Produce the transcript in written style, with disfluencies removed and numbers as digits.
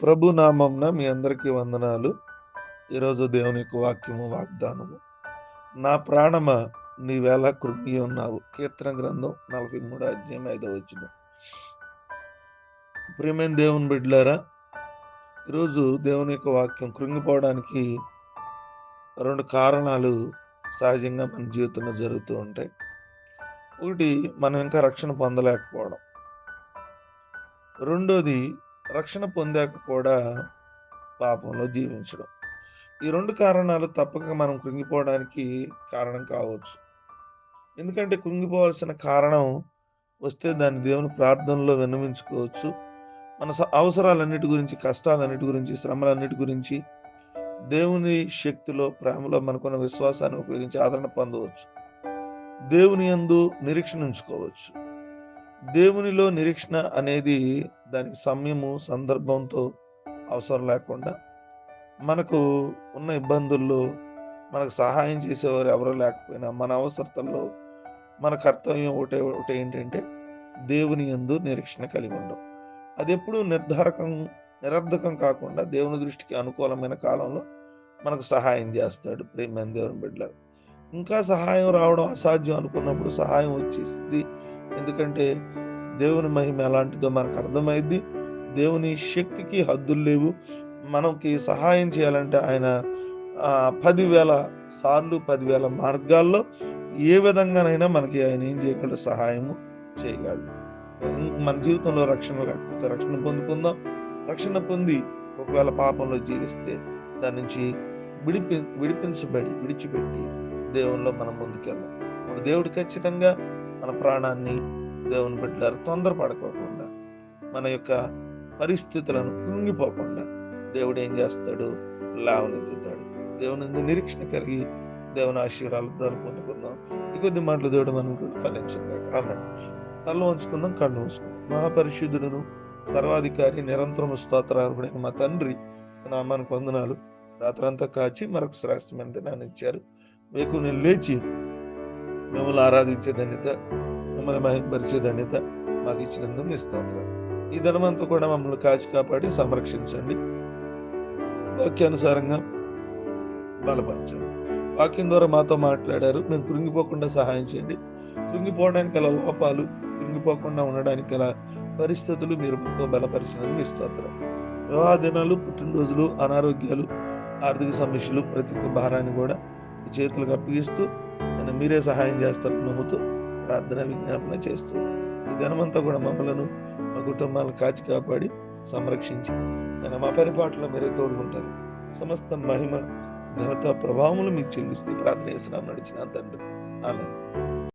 ప్రభు నామంన మీ అందరికీ వందనాలు. ఈరోజు దేవుని యొక్క వాక్యము, వాగ్దానము. నా ప్రాణమా నీవేళ కృంగి ఉన్నావు. కీర్తన గ్రంథం 43 అధ్యాయం 5వ వచనం. ప్రియమైన దేవుని బిడ్డలారా, ఈరోజు దేవుని యొక్క వాక్యం కృంగిపోవడానికి 2 కారణాలు సహజంగా మన జీవితంలో జరుగుతూ ఉంటాయి. ఒకటి, మనం ఇంకా రక్షణ పొందలేకపోవడం. రెండోది, రక్షణ పొందాక కూడా పాపంలో జీవించడం. ఈ 2 కారణాలు తప్పక మనం కృంగిపోవడానికి కారణం కావచ్చు. ఎందుకంటే కృంగిపోవాల్సిన కారణం వస్తే దాన్ని దేవుని ప్రార్థనలో విన్నవించుకోవచ్చు. మన అవసరాలన్నిటి గురించి, కష్టాలన్నిటి గురించి, శ్రమలన్నిటి గురించి దేవుని శక్తిలో, ప్రేమలో మనకున్న విశ్వాసాన్ని ఉపయోగించి ఆదరణ పొందవచ్చు. దేవుని యందు నిరీక్షణ ఉంచుకోవచ్చు. దేవునిలో నిరీక్షణ అనేది దానికి సమయము, సందర్భంతో అవసరం లేకుండా మనకు ఉన్న ఇబ్బందుల్లో మనకు సహాయం చేసేవారు ఎవరు లేకపోయినా మన అవసరతల్లో మన కర్తవ్యం ఒకటే ఏంటంటే దేవుని యందు నిరీక్షణ కలిగి ఉండడం. అది ఎప్పుడు నిరర్ధకం కాకుండా దేవుని దృష్టికి అనుకూలమైన కాలంలో మనకు సహాయం చేస్తాడు. ప్రియమైన దేవుని బిడ్డలారా, ఇంకా సహాయం రావడం అసాధ్యం అనుకున్నప్పుడు సహాయం వచ్చేసింది. ఎందుకంటే దేవుని మహిమ ఎలాంటిదో మనకు అర్థమైంది. దేవుని శక్తికి హద్దులు లేవు. మనకి సహాయం చేయాలంటే ఆయన 10,000 సార్లు 10,000 మార్గాల్లో ఏ విధంగానైనా మనకి ఆయన ఏం చేయగలడు, సహాయము చేయగలడు. మన జీవితంలో రక్షణ లేకపోతే రక్షణ పొందుకుందాం. రక్షణ పొంది ఒకవేళ పాపంలో జీవిస్తే దాని నుంచి విడిచిపెట్టి దేవునిలో మనం ముందుకెళ్దాం. ఇప్పుడు దేవుడు ఖచ్చితంగా మన ప్రాణాన్ని, దేవుని బిడ్డలారా, తొందరపడుకోకుండా మన యొక్క పరిస్థితులను కుంగిపోకుండా దేవుడు ఏం చేస్తాడు, లేవనెత్తుతాడు. దేవుని నిరీక్షణ కలిగి దేవుని ఆశీర్వాదాలు పొందుకుందాం. ఈ కొద్ది మాటలు దేవుడు మనం కూడా ఫలించిందాక. ఆమేన్. తల వంచుకుందాం, కళ్ళు మూసుకుందాం. మహాపరిశుద్ధుడును సర్వాధికారి నిరంతరము స్తోత్రార్హుడైన మా తండ్రి నామానికి వందనాలు. రాత్రంతా కాచి మరొక శ్రేష్టమైన దినాన్ని ఇచ్చారు. మీకు నేను లేచి మిమ్మల్ని ఆరాధించే ధన్యత, మిమ్మల్ని మహిమపరిచే ధన్యత మాకు ఇచ్చినందుకు మీ స్తోత్రాలు. ఈ దినమంతా కూడా మమ్మల్ని కాచి కాపాడి సంరక్షించండి. వాక్యానుసారంగా బలపరచండి. వాక్యం ద్వారా మాతో మాట్లాడారు. మేము కృంగిపోకుండా సహాయం చేయండి. కృంగిపోవడానికి గల లోపాలు, కృంగిపోకుండా ఉండడానికి గల పరిస్థితులు మీరు మాతో బలపరిచినందుకు మీ స్తోత్రం. వివాహ దినాలు, పుట్టినరోజులు, అనారోగ్యాలు, ఆర్థిక సమస్యలు, ప్రతి ఒక్క భారాన్ని కూడా మీ చేతులకు అప్పగిస్తూ నేను మీరే సహాయం చేస్తారని నమ్ముతూ ప్రార్థన, విజ్ఞాపన చేస్తూ ఈ దినమంతా కూడా మమ్మలను, మా కుటుంబాలను కాచి కాపాడి సంరక్షించి నేను మా పరిపాటిలో మీరే తోడుకుంటారు. సమస్త మహిమ, ఘనత, ప్రభావములు మీకు చెల్లిస్తూ ప్రార్థన చేస్తున్నాం నడిచిన తండ్రి. ఆమేన్.